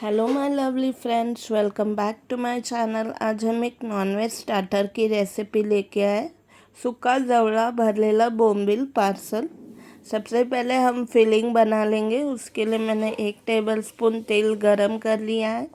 Hello my lovely friends, welcome back to my channel. आज हम एक नॉनवेज स्टार्टर की रेसिपी लेके आए, सूखा जवड़ा भरलेला बोम्बिल पार्सल। सबसे पहले हम फिलिंग बना लेंगे। उसके लिए मैंने 1 टेबलस्पून तेल गरम कर लिया है।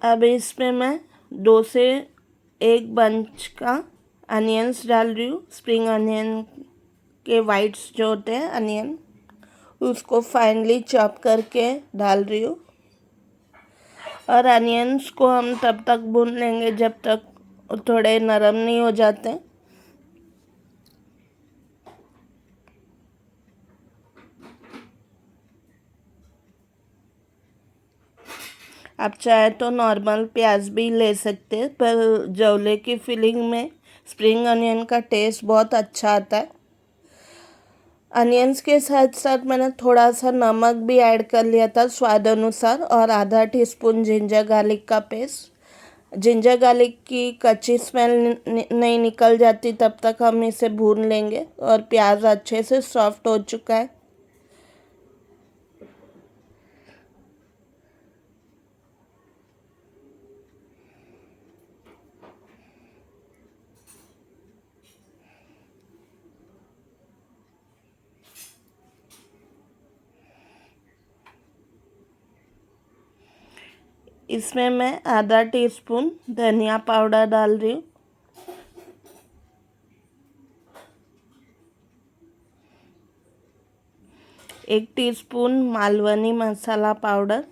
अब इसमें मैं 2 से 1 बंच का अनियंस डाल रही हूँ। स्प्रिंग अनियन के वाइट्स जो होते हैं अनियन, उसको फाइनली चॉप करके डाल रही हूँ। और अनियंस को हम तब तक भून लेंगे जब तक थोड़े नरम नहीं हो जाते। आप चाहे तो नॉर्मल प्याज भी ले सकते हैं, पर जवले की फिलिंग में स्प्रिंग अनियन का टेस्ट बहुत अच्छा आता है। अनियंस के साथ साथ मैंने थोड़ा सा नमक भी ऐड कर लिया था स्वाद अनुसार, और आधा टीस्पून जिंजर गार्लिक का पेस्ट। जिंजर गार्लिक की कच्ची स्मेल नहीं निकल जाती तब तक हम इसे भून लेंगे। और प्याज अच्छे से सॉफ्ट हो चुका है। इसमें मैं आधा टीस्पून धनिया पाउडर डाल रही हूँ। 1 टीस्पून मालवनी मसाला पाउडर,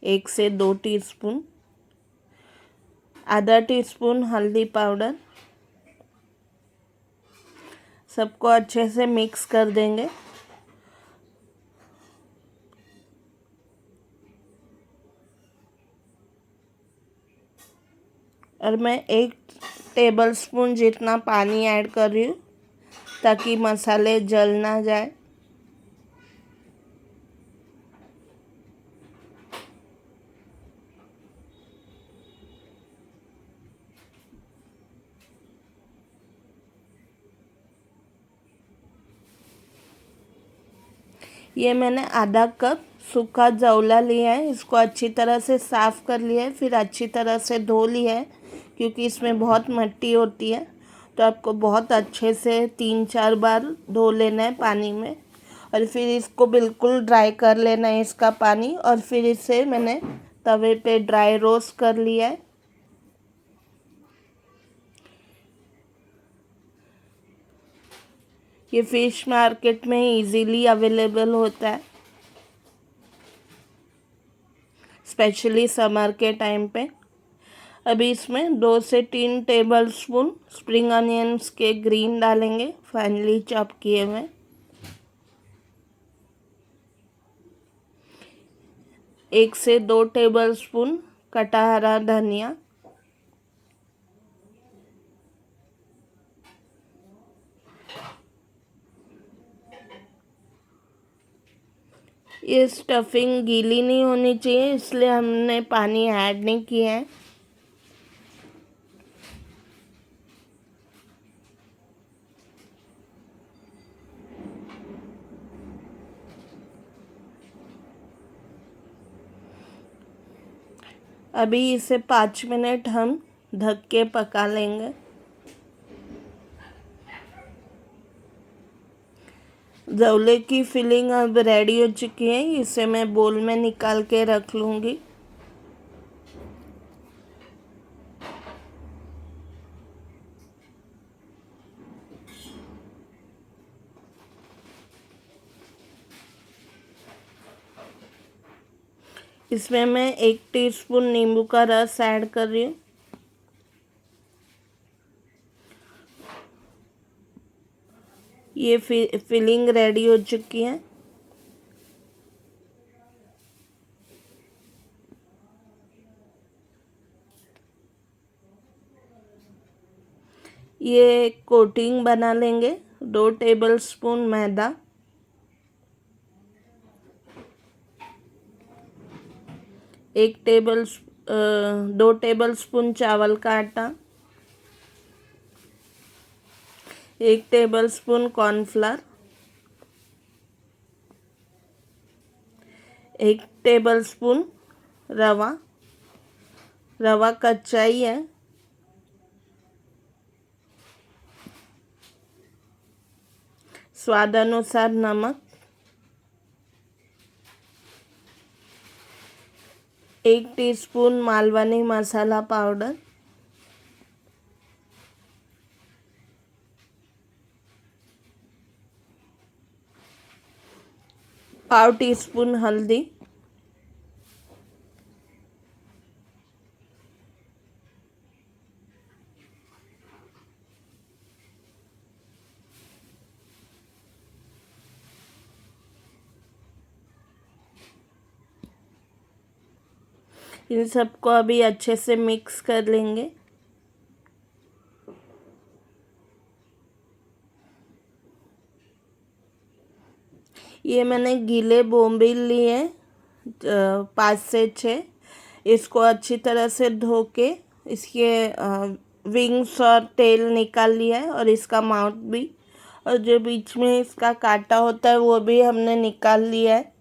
1 से 2 टीस्पून, आधा टीस्पून हल्दी पाउडर। सबको अच्छे से मिक्स कर देंगे। और मैं 1 टेबलस्पून जितना पानी ऐड कर रही हूँ ताकि मसाले जल ना जाए। ये मैंने आधा कप सूखा जवला लिया है। इसको अच्छी तरह से साफ़ कर लिया है, फिर अच्छी तरह से धो लिया है, क्योंकि इसमें बहुत मिट्टी होती है। तो आपको बहुत अच्छे से 3-4 बार धो लेना है पानी में। और फिर इसको बिल्कुल ड्राई कर लेना है इसका पानी। और फिर इसे मैंने तवे पे ड्राई रोस्ट कर लिया है। ये फ़िश मार्केट में इजीली अवेलेबल होता है, स्पेशली समर के टाइम पे। अभी इसमें 2 से 3 टेबलस्पून स्प्रिंग अनियंस के ग्रीन डालेंगे, फाइनली चॉप किए हुए। 1 से 2 टेबलस्पून कटा हरा धनिया, ये स्टफिंग गीली नहीं होनी चाहिए, इसलिए हमने पानी ऐड नहीं किया है। अभी इसे 5 मिनट हम ढक के पका लेंगे। जवले की फिलिंग अब रेडी हो चुकी है। इसे मैं बोल में निकाल के रख लूँगी। इसमें मैं 1 टीस्पून नींबू का रस ऐड कर रही हूँ। ये फिलिंग रेडी हो चुकी है। ये कोटिंग बना लेंगे। 2 टेबलस्पून मैदा, 2 टेबलस्पून चावल का आटा, 1 टेबलस्पून कॉर्नफ्लावर, 1 टेबलस्पून रवा। रवा कच्चा ही है। स्वाद अनुसार नमक, 1 टीस्पून मालवनी मसाला पाउडर, 1/2 टीस्पून हल्दी, इन सबको अभी अच्छे से मिक्स कर लेंगे। ये मैंने गीले बोम्बिल लिए 5 से 6। इसको अच्छी तरह से धो के इसके विंग्स और टेल निकाल लिया है, और इसका माउथ भी, और जो बीच में इसका कांटा होता है वो भी हमने निकाल लिया है।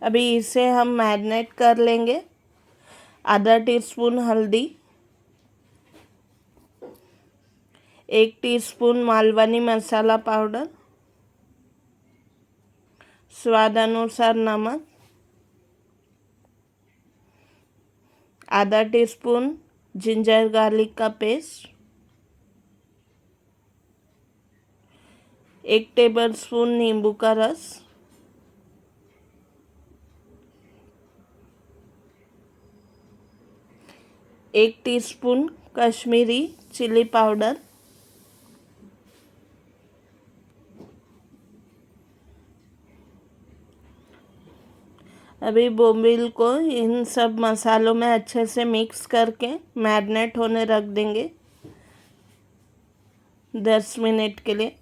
अभी इसे हम मैरिनेट कर लेंगे। आधा टीस्पून हल्दी, 1 टीस्पून मालवनी मसाला पाउडर, स्वाद अनुसार नमक, आधा टीस्पून जिंजर गार्लिक का पेस्ट, 1 टेबलस्पून नींबू का रस, 1 टीस्पून कश्मीरी चिली पाउडर, अभी बोम्बिल को इन सब मसालों में अच्छे से मिक्स करके मैरिनेट होने रख देंगे 10 मिनट के लिए।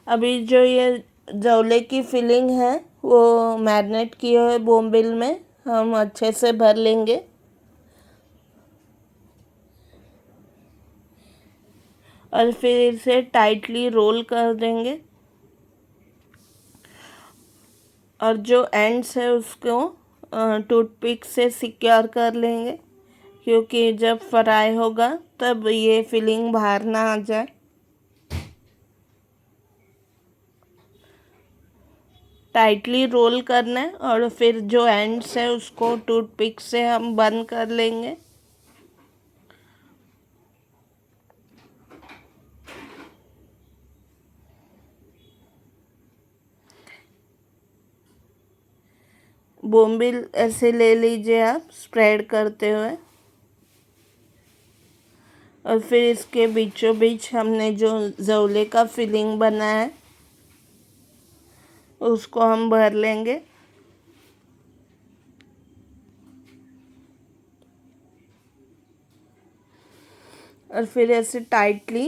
अभी जो ये जौले की फिलिंग है वो मैरिनेट किए हुए बोम्बिल में हम अच्छे से भर लेंगे। और फिर इसे टाइटली रोल कर देंगे, और जो एंड्स है उसको टूथपिक से सिक्योर कर लेंगे, क्योंकि जब फ्राई होगा तब ये फिलिंग बाहर ना आ जाए। टाइटली रोल करना है, और फिर जो एंड्स है उसको टूथपिक से हम बंद कर लेंगे। बोम्बिल ऐसे ले लीजिए आप स्प्रेड करते हुए, और फिर इसके बीचों बीच हमने जो जौले का फिलिंग बनाया है उसको हम भर लेंगे। और फिर ऐसे टाइटली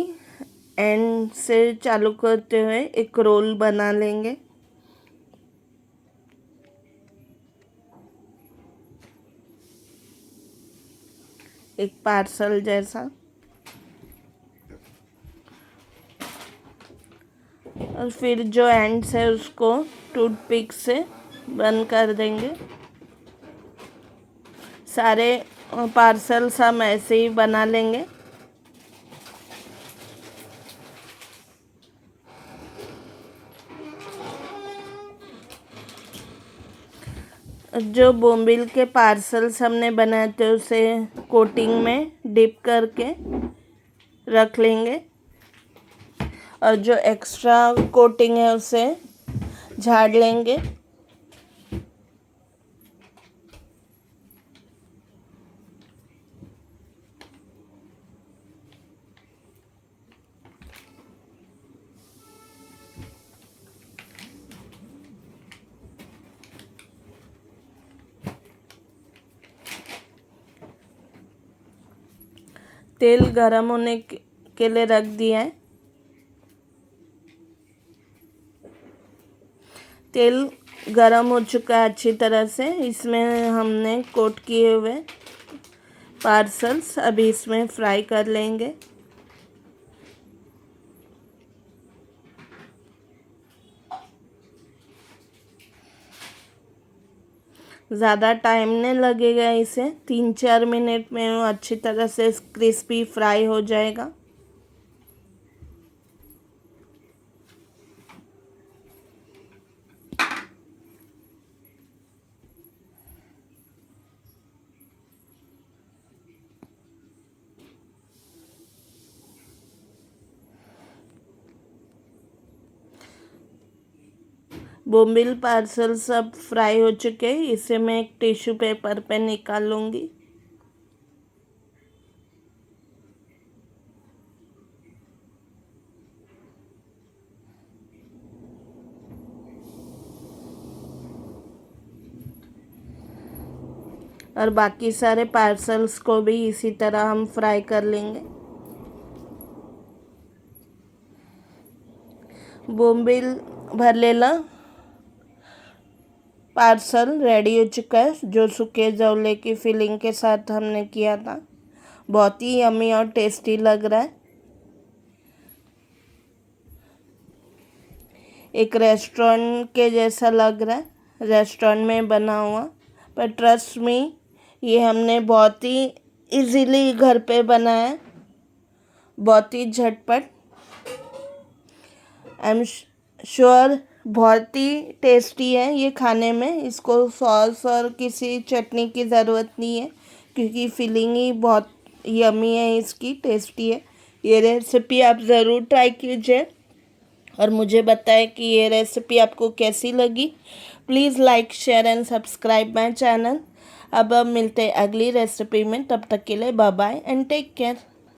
एंड से चालू करते हुए एक रोल बना लेंगे। एक पार्सल जैसा। और फिर जो एंड्स है उसको टूथपिक से बंद कर देंगे। सारे पार्सल्स हम ऐसे ही बना लेंगे। जो बोम्बिल के पार्सल्स हमने बनाए थे उसे कोटिंग में डिप करके रख लेंगे, और जो एक्स्ट्रा कोटिंग है उसे झाड़ लेंगे। तेल गरम होने के लिए रख दिया है। तेल गरम हो चुका है अच्छी तरह से। इसमें हमने कोट किए हुए पार्सल्स अभी इसमें फ्राई कर लेंगे। ज़्यादा टाइम नहीं लगेगा, इसे 3-4 मिनट में वो अच्छी तरह से क्रिस्पी फ्राई हो जाएगा। बोम्बिल पार्सल सब फ्राई हो चुके हैं। इसे मैं एक टिश्यू पेपर पे निकाल लूँगी। और बाकी सारे पार्सल्स को भी इसी तरह हम फ्राई कर लेंगे। बोम्बिल भरलेला पार्सल रेडी हो चुका है, जो सूखे जवले की फिलिंग के साथ हमने किया था। बहुत ही यम्मी और टेस्टी लग रहा है। एक रेस्टोरेंट के जैसा लग रहा है, रेस्टोरेंट में बना हुआ। पर ट्रस्ट मी, ये हमने बहुत ही इजीली घर पे बनाया है, बहुत ही झटपट। आई एम श्योर बहुत ही टेस्टी है ये खाने में। इसको सॉस और किसी चटनी की ज़रूरत नहीं है, क्योंकि फीलिंग ही बहुत यमी है, इसकी टेस्टी है। ये रेसिपी आप ज़रूर ट्राई कीजिए और मुझे बताएं कि ये रेसिपी आपको कैसी लगी। Please like, share and subscribe my channel. अब मिलते हैं अगली रेसिपी में। तब तक के लिए bye bye and take care.